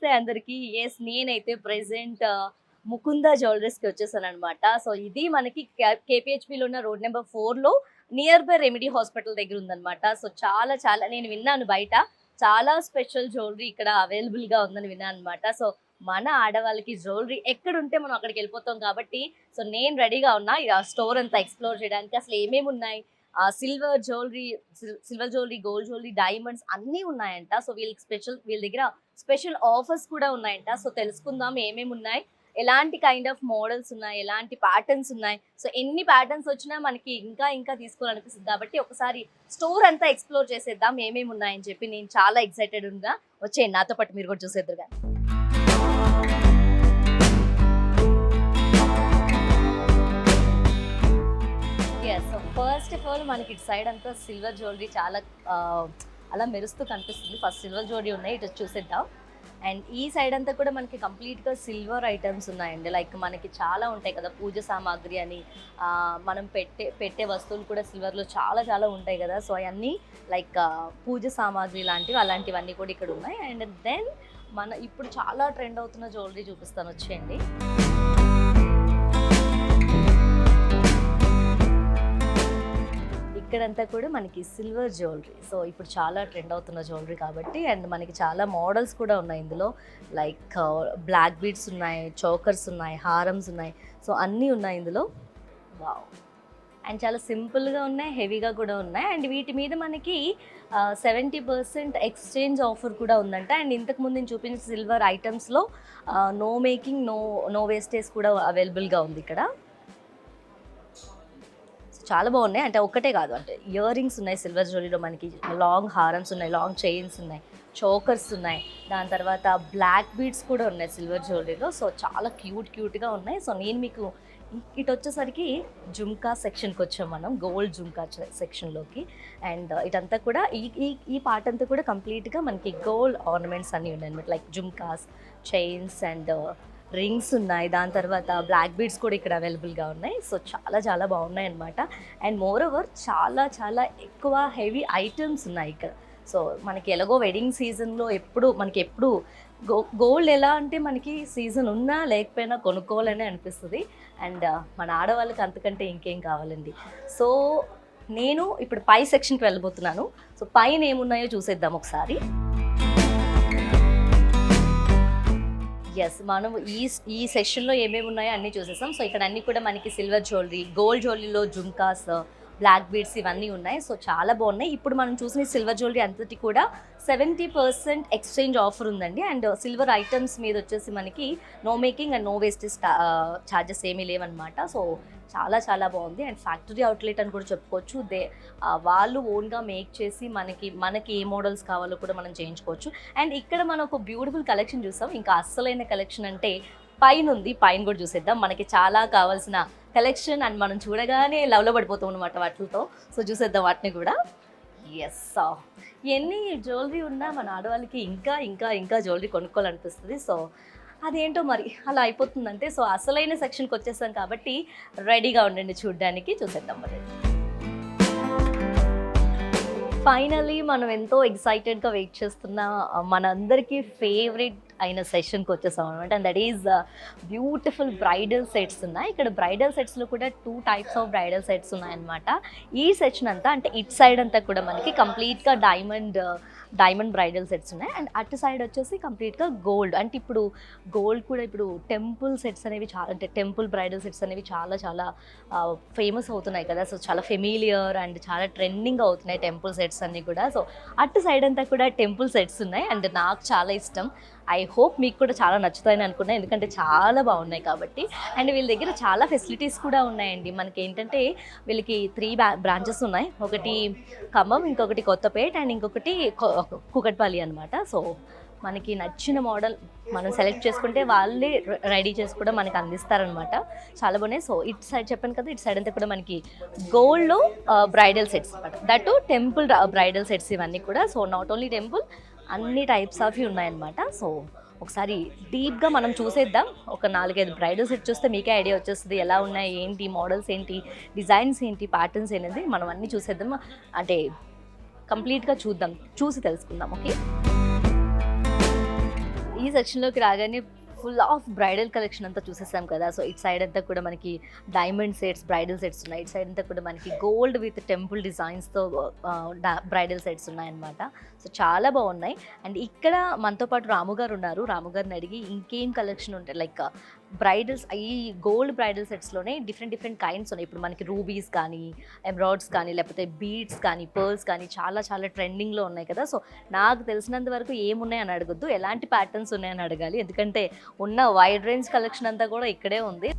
నమస్తే అందరికి. నేనైతే ప్రెజెంట్ ముకుంద జ్యువెలరీస్కి వచ్చేసాను అనమాట. సో ఇది మనకి కేపీహెచ్బిలో ఉన్న రోడ్ నెంబర్ 4లో నియర్ బై రెమెడీ హాస్పిటల్ దగ్గర ఉందన్నమాట. సో చాలా చాలా నేను విన్నాను బయట చాలా స్పెషల్ జ్యువెలరీ ఇక్కడ అవైలబుల్గా ఉందని విన్నాను అనమాట. సో మన ఆడవాళ్ళకి జ్యువెలరీ ఎక్కడుంటే మనం అక్కడికి వెళ్ళిపోతాం కాబట్టి సో నేను రెడీగా ఉన్నా ఆ స్టోర్ అంతా ఎక్స్ప్లోర్ చేయడానికి. అసలు ఏమేమి ఉన్నాయి, silver jewellery, gold jewellery, diamonds అన్నీ ఉన్నాయంట. సో వీళ్ళ దగ్గర స్పెషల్ ఆఫర్స్ కూడా ఉన్నాయంట. సో తెలుసుకుందాం ఏమేమి ఉన్నాయి, ఎలాంటి కైండ్ ఆఫ్ మోడల్స్ ఉన్నాయి, ఎలాంటి ప్యాటర్న్స్ ఉన్నాయి. సో ఎన్ని ప్యాటర్న్స్ వచ్చినా మనకి ఇంకా ఇంకా తీసుకోవాలనిపిస్తుంది కాబట్టి ఒకసారి స్టోర్ అంతా ఎక్స్ప్లోర్ చేసేద్దాం ఏమేమి ఉన్నాయని చెప్పి. నేను చాలా ఎక్సైటెడ్ ఉందా, వచ్చేయండి నాతో పాటు మీరు కూడా చూసేద్దరు కానీ. సో ఫస్ట్ ఆఫ్ ఆల్ మనకి ఇటు సైడ్ అంతా సిల్వర్ జ్యువెలరీ చాలా అలా మెరుస్తూ కనిపిస్తుంది. ఫస్ట్ సిల్వర్ జ్యువెలరీ ఉన్నాయి, ఇటు చూసేద్దాం. అండ్ ఈ సైడ్ అంతా కూడా మనకి కంప్లీట్గా సిల్వర్ ఐటమ్స్ ఉన్నాయండి. లైక్ మనకి చాలా ఉంటాయి కదా పూజ సామాగ్రి అని, మనం పెట్టే వస్తువులు కూడా సిల్వర్లో చాలా చాలా ఉంటాయి కదా. సో అవన్నీ లైక్ పూజ సామాగ్రి లాంటివి అలాంటివన్నీ కూడా ఇక్కడ ఉన్నాయి. అండ్ దెన్ మన ఇప్పుడు చాలా ట్రెండ్ అవుతున్న జ్యువెలరీ చూపిస్తాను, వచ్చేయండి. ఇక్కడంతా కూడా మనకి సిల్వర్ జ్యువెలరీ. సో ఇప్పుడు చాలా ట్రెండ్ అవుతున్న జ్యువెలరీ కాబట్టి. అండ్ మనకి చాలా మోడల్స్ కూడా ఉన్నాయి ఇందులో. లైక్ బ్లాక్ బీడ్స్ ఉన్నాయి, చోకర్స్ ఉన్నాయి, హారమ్స్ ఉన్నాయి. సో అన్నీ ఉన్నాయి ఇందులో. వావ్. అండ్ చాలా సింపుల్గా ఉన్నాయి, హెవీగా కూడా ఉన్నాయి. అండ్ వీటి మీద మనకి 70% ఎక్స్చేంజ్ ఆఫర్ కూడా ఉందంట. అండ్ ఇంతకుముందు నేను చూపించిన సిల్వర్ ఐటమ్స్లో నో మేకింగ్, నో వేస్టేజ్ కూడా అవైలబుల్గా ఉంది ఇక్కడ. చాలా బాగున్నాయి. అంటే ఒక్కటే కాదు, అంటే ఇయర్ రింగ్స్ ఉన్నాయి సిల్వర్ జ్యువెలరీలో, మనకి లాంగ్ హారమ్స్ ఉన్నాయి, లాంగ్ చైన్స్ ఉన్నాయి, చోకర్స్ ఉన్నాయి, దాని తర్వాత బ్లాక్ బీడ్స్ కూడా ఉన్నాయి సిల్వర్ జ్యువెలరీలో. సో చాలా క్యూట్గా ఉన్నాయి. సో నేను మీకు ఇటు వచ్చేసరికి జుమ్కా సెక్షన్కి వచ్చాం మనం, గోల్డ్ జుమ్కా సెక్షన్లోకి. అండ్ ఇటంతా కూడా ఈ పార్ట్ అంతా కూడా కంప్లీట్గా మనకి గోల్డ్ ఆర్నమెంట్స్ అన్నీ ఉన్నాయి అనమాట. Like jhumkas, chains and rings ఉన్నాయి. దాని తర్వాత బ్లాక్ బీడ్స్ కూడా ఇక్కడ అవైలబుల్గా ఉన్నాయి. సో చాలా చాలా బాగున్నాయి అనమాట. అండ్ మోర్ ఓవర్ చాలా చాలా ఎక్కువ హెవీ ఐటమ్స్ ఉన్నాయి ఇక్కడ. సో మనకి ఎలాగో వెడ్డింగ్ సీజన్లో ఎప్పుడు గోల్డ్ ఎలా అంటే మనకి సీజన్ ఉన్నా లేకపోయినా కొనుక్కోవాలనే అనిపిస్తుంది. అండ్ మన ఆడవాళ్ళకి అంతకంటే ఇంకేం కావాలండి. సో నేను ఇప్పుడు పై సెక్షన్కి వెళ్ళబోతున్నాను. సో పైన ఏమున్నాయో చూసేద్దాం ఒకసారి. మనం ఈ సెషన్లో ఏమేమి ఉన్నాయో అన్నీ చూసేసాం. సో ఇక్కడ అన్నీ కూడా మనకి సిల్వర్ జ్యువెలరీ, గోల్డ్ జ్యువెలరీలో జుమ్కాస్, బ్లాక్ బీడ్స్ ఇవన్నీ ఉన్నాయి. సో చాలా బాగున్నాయి. ఇప్పుడు మనం చూసిన సిల్వర్ జ్యువెలరీ అంతటి కూడా 70% ఎక్స్చేంజ్ ఆఫర్ ఉందండి. అండ్ సిల్వర్ ఐటమ్స్ మీద వచ్చేసి మనకి no making and no wastage charges ఏమీ లేవన్నమాట. సో చాలా చాలా బాగుంది. అండ్ ఫ్యాక్టరీ అవుట్లెట్ అని కూడా చెప్పుకోవచ్చు. వాళ్ళు ఓన్గా మేక్ చేసి మనకి ఏ మోడల్స్ కావాలో కూడా మనం చేయించుకోవచ్చు. అండ్ ఇక్కడ మనం ఒక బ్యూటిఫుల్ కలెక్షన్ చూసాం. ఇంకా అస్సలైన కలెక్షన్ అంటే పైన ఉంది, పైన కూడా చూసేద్దాం. మనకి చాలా కావాల్సిన కలెక్షన్ అండ్ మనం చూడగానే లవ్లో పడిపోతాం అనమాట వాటితో. సో చూసేద్దాం వాటిని కూడా. ఎన్ని జ్యువెలరీ ఉన్నా మన ఆడవాళ్ళకి ఇంకా ఇంకా ఇంకా జ్యువెలరీ కొనుక్కోవాలనిపిస్తుంది. సో అదేంటో మరి అలా అయిపోతుందంటే. సో అసలైన సెక్షన్కి వచ్చేసాం కాబట్టి రెడీగా ఉండండి చూడడానికి. చూసేద్దాం మరి. ఫైనలీ మనం ఎంతో ఎక్సైటెడ్గా వెయిట్ చేస్తున్న మనందరికీ ఫేవరెట్ అయిన సెషన్కి వచ్చేసాం అనమాట. And that is beautiful bridal sets ఉన్నాయి. ఇక్కడ బ్రైడల్ సెట్స్లో కూడా 2 types ఆఫ్ బ్రైడల్ సెట్స్ ఉన్నాయన్నమాట. ఈ సెక్షన్ అంతా అంటే ఇట్ సైడ్ అంతా కూడా మనకి కంప్లీట్గా డైమండ్ బ్రైడల్ సెట్స్ ఉన్నాయి. అండ్ అటు సైడ్ వచ్చేసి కంప్లీట్గా గోల్డ్. అంటే ఇప్పుడు గోల్డ్ కూడా ఇప్పుడు టెంపుల్ సెట్స్ అనేవి చాలా, అంటే టెంపుల్ బ్రైడల్ సెట్స్ అనేవి చాలా చాలా ఫేమస్ అవుతున్నాయి కదా. సో చాలా ఫెమిలియర్ అండ్ చాలా ట్రెండింగ్ అవుతున్నాయి టెంపుల్ సెట్స్ అన్నీ కూడా. సో అటు సైడ్ అంతా కూడా టెంపుల్ సెట్స్ ఉన్నాయి. అండ్ నాకు చాలా ఇష్టం. ఐ హోప్ మీకు కూడా చాలా నచ్చుతాయని అనుకున్నాను, ఎందుకంటే చాలా బాగున్నాయి కాబట్టి. అండ్ వీళ్ళ దగ్గర చాలా ఫెసిలిటీస్ కూడా ఉన్నాయండి. మనకి ఏంటంటే వీళ్ళకి 3 బ్రాంచెస్ ఉన్నాయి. ఒకటి ఖమ్మం, ఇంకొకటి కొత్తపేట అండ్ ఇంకొకటి కూకట్పల్లి అనమాట. సో మనకి నచ్చిన మోడల్ మనం సెలెక్ట్ చేసుకుంటే వాళ్ళే రెడీ చేసి కూడా మనకి అందిస్తారనమాట. చాలా బాగున్నాయి. సో ఇటు సైడ్ చెప్పాను కదా, ఇటు సైడ్ అంతా కూడా మనకి గోల్డ్లో బ్రైడల్ సెట్స్ అనమాట. దట్ టెంపుల్ బ్రైడల్ సెట్స్ ఇవన్నీ కూడా. సో నాట్ ఓన్లీ టెంపుల్, అన్ని టైప్స్ ఆఫ్ ఉన్నాయన్నమాట. సో ఒకసారి డీప్గా మనం చూసేద్దాం. ఒక 4-5 బ్రైడల్ సెట్ చూస్తే మీకే ఐడియా వచ్చేస్తుంది ఎలా ఉన్నాయి, ఏంటి మోడల్స్, ఏంటి డిజైన్స్, ఏంటి ప్యాటర్న్స్ అనేది మనం అన్నీ చూసేద్దాం. అంటే కంప్లీట్గా చూసి తెలుసుకుందాం. ఓకే, ఈ సెక్షన్లోకి రాగానే ఫుల్ ఆఫ్ బ్రైడల్ కలెక్షన్ అంతా చూసేసాం కదా. సో ఇటు సైడ్ అంతా కూడా మనకి డైమండ్ సెట్స్, బ్రైడల్ సెట్స్ ఉన్నాయి. ఇటు సైడ్ అంతా కూడా మనకి గోల్డ్ విత్ టెంపుల్ డిజైన్స్తో బ్రైడల్ సెట్స్ ఉన్నాయన్నమాట. సో చాలా బాగున్నాయి. అండ్ ఇక్కడ మనతో పాటు రాము గారు ఉన్నారు. రాము గారిని అడిగి ఇంకేం కలెక్షన్ ఉంటాయి, లైక్ బ్రైడల్స్, ఈ గోల్డ్ బ్రైడల్ సెట్స్లోనే డిఫరెంట్ డిఫరెంట్ కైండ్స్ ఉన్నాయి. ఇప్పుడు మనకి రూబీస్ కానీ, ఎమరాల్డ్స్ కానీ, లేకపోతే బీడ్స్ కానీ, పర్ల్స్ కానీ చాలా చాలా ట్రెండింగ్లో ఉన్నాయి కదా. సో నాకు తెలిసినంత వరకు ఏమున్నాయని అడగొద్దు, ఎలాంటి ప్యాటర్న్స్ ఉన్నాయని అడగాలి. ఎందుకంటే ఉన్న వైడ్ రేంజ్ కలెక్షన్ అంతా కూడా ఇక్కడే ఉంది.